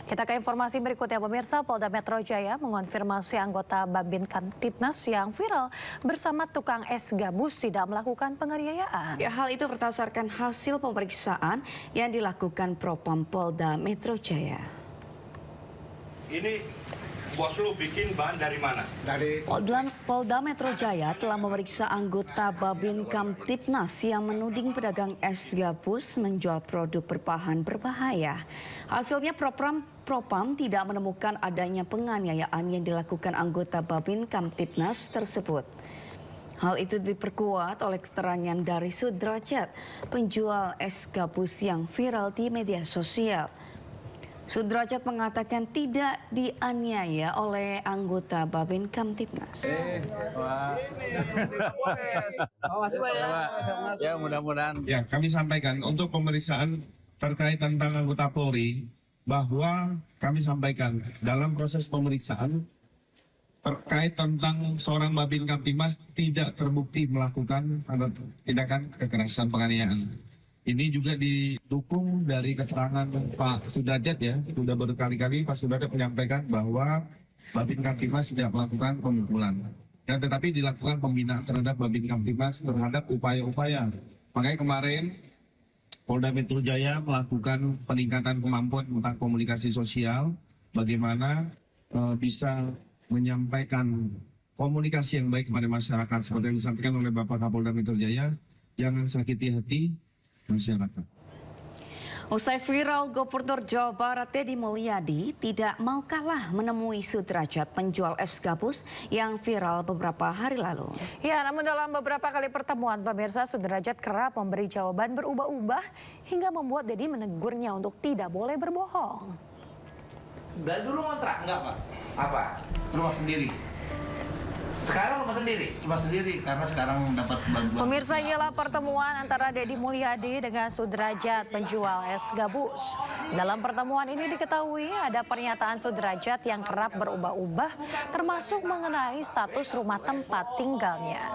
Kita ke informasi berikutnya, pemirsa. Polda Metro Jaya mengonfirmasi anggota Babin Kamtibnas yang viral bersama tukang es gabus tidak melakukan penganiayaan. Ya, hal itu berdasarkan hasil pemeriksaan yang dilakukan Propam Polda Metro Jaya. Ini bos lu bikin bahan dari mana? Polda Metro Jaya telah memeriksa anggota Babin Kamtibnas yang menuding pedagang es gabus menjual produk berbahan berbahaya. Hasilnya Propam tidak menemukan adanya penganiayaan yang dilakukan anggota Babin Kamtibnas tersebut. Hal itu diperkuat oleh keterangan dari Sudrajat, penjual es gabus yang viral di media sosial. Sudrajat mengatakan tidak dianiaya oleh anggota Babin Kamtibnas. Ya, mudah-mudahan. Ya, kami sampaikan untuk pemeriksaan terkait tentang anggota Polri bahwa kami sampaikan dalam proses pemeriksaan terkait tentang seorang Babin Kamtibnas tidak terbukti melakukan tindakan kekerasan penganiayaan. Ini juga didukung dari keterangan Pak Sudrajat ya, sudah berkali-kali Pak Sudrajat menyampaikan bahwa Babin Kamtibnas tidak melakukan pemukulan. Dan tetapi dilakukan pembinaan terhadap Babin Kamtibnas terhadap upaya-upaya. Makanya kemarin Polda Metro Jaya melakukan peningkatan kemampuan tentang komunikasi sosial, bagaimana bisa menyampaikan komunikasi yang baik kepada masyarakat. Seperti yang disampaikan oleh Bapak Kapolda Metro Jaya, jangan sakiti hati masyarakat. Usai viral, Gubernur Jawa Barat Deddy Mulyadi tidak mau kalah menemui Sudrajat, penjual es gabus yang viral beberapa hari lalu. Ya, namun dalam beberapa kali pertemuan, pemirsa, Sudrajat kerap memberi jawaban berubah-ubah hingga membuat Deddy menegurnya untuk tidak boleh berbohong. Dari dulu ngontrak? Enggak, Pak. Apa? Rumah sendiri. Sekarang rumah sendiri? Rumah sendiri, karena sekarang dapat bantuan. Pemirsa, inilah pertemuan antara Deddy Mulyadi dengan Sudrajat, penjual es gabus. Dalam pertemuan ini diketahui ada pernyataan Sudrajat yang kerap berubah-ubah, termasuk mengenai status rumah tempat tinggalnya.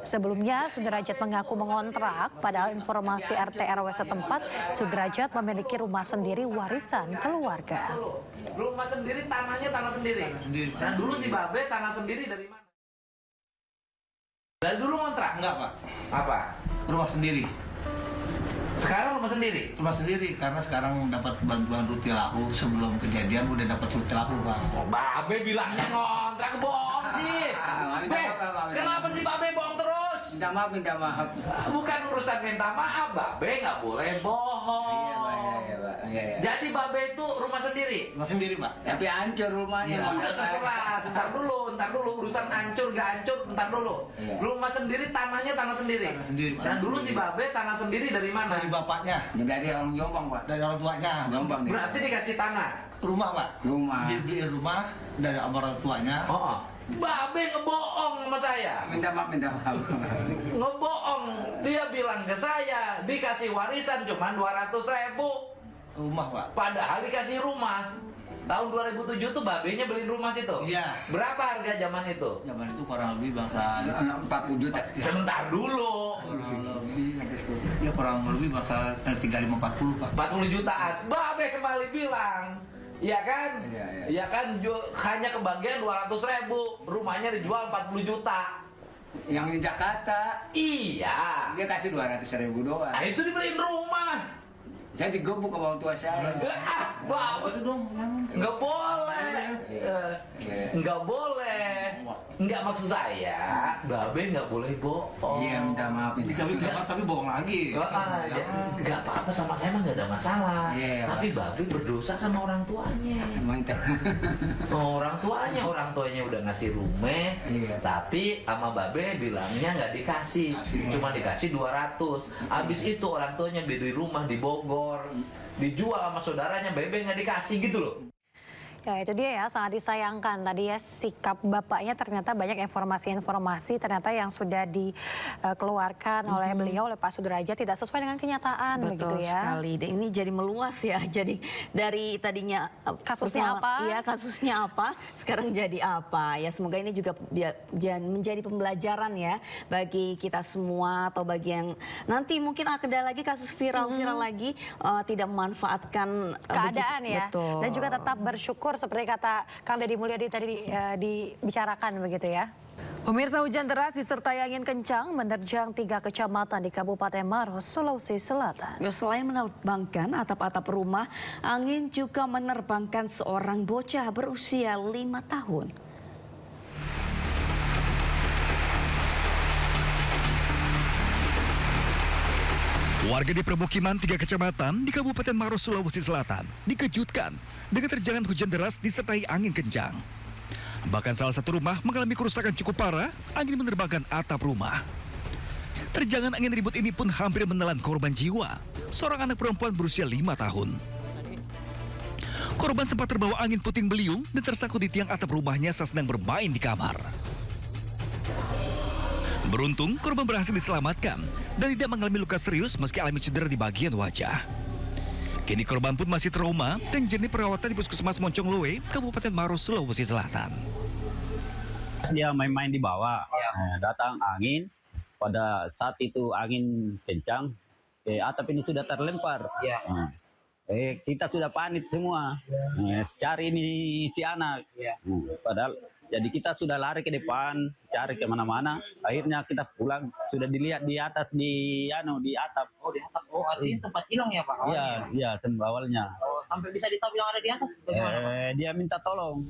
Sebelumnya, Sudrajat mengaku mengontrak, padahal informasi RT RW setempat, Sudrajat memiliki rumah sendiri warisan keluarga. Rumah sendiri, tanahnya tanah sendiri? Tanah sendiri. Dan dulu si Babe tanah sendiri dari mana? Dari dulu ngontrak? Enggak, Pak. Apa? Rumah sendiri. Sekarang rumah sendiri? Rumah sendiri, karena sekarang dapat bantuan Rutilahu. Sebelum kejadian udah dapat Rutilahu, Bang. Oh, Babe bilangnya ngontrak, bohong sih. Kenapa sih Babe bohong terus? Minta maaf. Bukan urusan minta maaf, Babe nggak boleh bohong. Iya. Jadi Babe itu rumah sendiri? Rumah sendiri, Pak. Tapi hancur rumahnya. Ya, udah terserah. Ntar dulu. Urusan hancur gak hancur, ntar dulu. Iya. Rumah sendiri, tanahnya tanah sendiri. Tanah sendiri, Pak. Dan dulu si Babe tanah sendiri dari mana? Dari bapaknya. Dari orang Jombang, Pak. Dari orang tuanya. Jombang. Berarti dikasih tanah. Rumah, Pak. Rumah. Dibeli rumah dari orang tuanya. Oh. Babe ngebohong sama saya. Minta maaf. Ngebohong. Dia bilang ke saya dikasih warisan cuma 200.000 rumah, Pak. Padahal dikasih rumah. Tahun 2007 tuh babenya beliin rumah situ. Iya. Berapa harga zaman itu? Zaman itu kurang lebih bangsa 40 juta. Sebentar dulu. Kurang lebih bangsa 35-40, Pak. 40 jutaan. Babe kembali bilang, iya kan? Iya kan, hanya kebagian 200.000. Rumahnya dijual 40 juta. Yang di Jakarta. Iya. Dia kasih 200.000 doang. Nah, itu dibeliin rumah. Saya digebuk sama orang tua saya. Bapak dong, nggak boleh, nggak boleh, nggak maksud saya, Babe nggak boleh bohong. Iya, minta maaf. Tapi bohong lagi. Nggak apa-apa, sama saya mah nggak ada masalah. Tapi Babe berdosa sama orang tuanya. Mantap. Orang tuanya udah ngasih rumah, tapi sama Babe bilangnya nggak dikasih, cuma dikasih 200. Abis itu orang tuanya beli rumah di Bogor, dijual sama saudaranya, Babe nggak dikasih gitu loh. Ya, itu dia ya, sangat disayangkan tadi ya sikap bapaknya, ternyata banyak informasi-informasi ternyata yang sudah dikeluarkan oleh beliau, oleh Pak Sudrajat tidak sesuai dengan kenyataan. Betul begitu ya. sekali. Dan ini jadi meluas ya. Jadi dari tadinya Kasusnya apa? Iya, kasusnya apa, sekarang jadi apa. Ya semoga ini juga menjadi pembelajaran ya bagi kita semua atau bagi yang nanti mungkin ada lagi kasus viral-viral lagi tidak memanfaatkan Keadaan ya. Betul. Dan juga tetap bersyukur seperti kata Kang Deddy Mulyadi tadi dibicarakan begitu ya. Pemirsa, hujan deras disertai angin kencang menerjang 3 kecamatan di Kabupaten Maros, Sulawesi Selatan. Selain menerbangkan atap-atap rumah, angin juga menerbangkan seorang bocah berusia 5 tahun. Warga di permukiman 3 kecamatan di Kabupaten Maros, Sulawesi Selatan dikejutkan dengan terjangan hujan deras disertai angin kencang. Bahkan salah satu rumah mengalami kerusakan cukup parah, angin menerbangkan atap rumah. Terjangan angin ribut ini pun hampir menelan korban jiwa, seorang anak perempuan berusia 5 tahun. Korban sempat terbawa angin puting beliung dan tersangkut di tiang atap rumahnya saat sedang bermain di kamar. Beruntung, korban berhasil diselamatkan dan tidak mengalami luka serius meski alami cedera di bagian wajah. Kini korban pun masih trauma dan jalani perawatan di Puskesmas Monconglowe, Kabupaten Maros, Sulawesi Selatan. Dia main-main di bawah, datang angin. Pada saat itu angin kencang, atap ini sudah terlempar. Kita sudah panik semua, cari ini si anak. Padahal jadi kita sudah lari ke depan, cari kemana-mana. Akhirnya kita pulang, sudah dilihat di atas di atap. Oh, di atap. Oh, artinya sempat hilang ya Pak? Iya, awalnya. Oh, sampai bisa ditahu yang ada di atas? Bagaimana Pak? Dia minta tolong.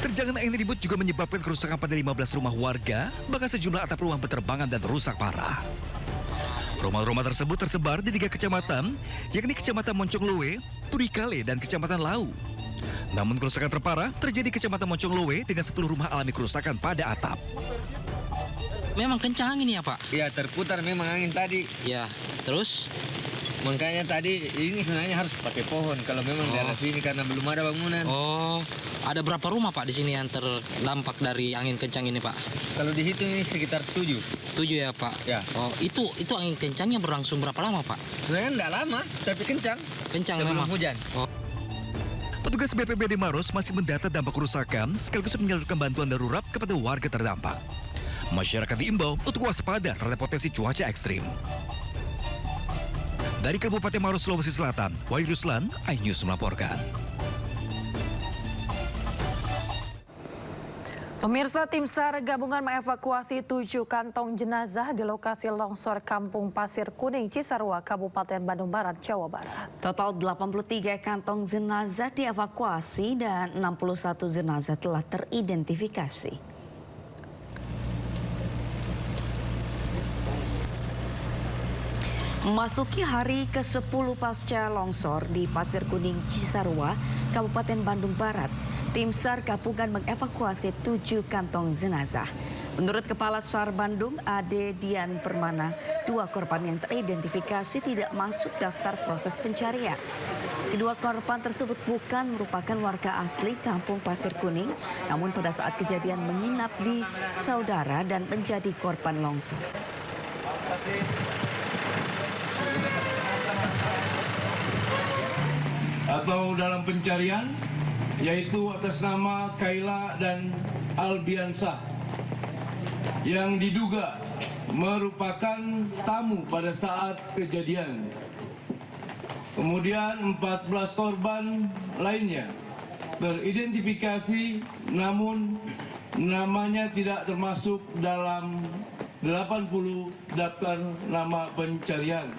Terjangan angin ribut juga menyebabkan kerusakan pada 15 rumah warga, bahkan sejumlah atap rumah berterbangan dan rusak parah. Rumah-rumah tersebut tersebar di 3 kecamatan, yakni Kecamatan Monconglowe, Turikale, dan Kecamatan Lau. Namun kerusakan terparah terjadi di Kecamatan Monconglowe dengan 10 rumah alami kerusakan pada atap. Memang kencang angin ya Pak? Ya terputar memang angin tadi. Ya, terus? Makanya tadi ini sebenarnya harus pakai pohon kalau memang di atas sini karena belum ada bangunan. Oh, ada berapa rumah Pak di sini yang terdampak dari angin kencang ini Pak? Kalau dihitung ini sekitar 7. 7 ya Pak? Ya. Oh, itu angin kencangnya berlangsung berapa lama Pak? Sebenarnya enggak lama, tapi kencang. Kencang sebelum memang. hujan. Oh. Petugas BPBD Maros masih mendata dampak kerusakan sekaligus menyalurkan bantuan darurat kepada warga terdampak. Masyarakat diimbau untuk waspada terhadap potensi cuaca ekstrim. Dari Kabupaten Maros, Sulawesi Selatan, Wahyu Ruslan, iNews melaporkan. Pemirsa, tim SAR gabungan mengevakuasi 7 kantong jenazah di lokasi longsor Kampung Pasir Kuning, Cisarua, Kabupaten Bandung Barat, Jawa Barat. Total 83 kantong jenazah dievakuasi dan 61 jenazah telah teridentifikasi. Memasuki hari ke-10 pasca longsor di Pasir Kuning, Cisarua, Kabupaten Bandung Barat, tim SAR gabungan mengevakuasi 7 kantong jenazah. Menurut Kepala SAR Bandung, Ade Dian Permana, 2 korban yang teridentifikasi tidak masuk daftar proses pencarian. Kedua korban tersebut bukan merupakan warga asli Kampung Pasir Kuning, namun pada saat kejadian menginap di saudara dan menjadi korban longsor. Atau dalam pencarian, yaitu atas nama Kaila dan Albiansah yang diduga merupakan tamu pada saat kejadian. Kemudian 14 korban lainnya teridentifikasi namun namanya tidak termasuk dalam 80 daftar nama pencarian.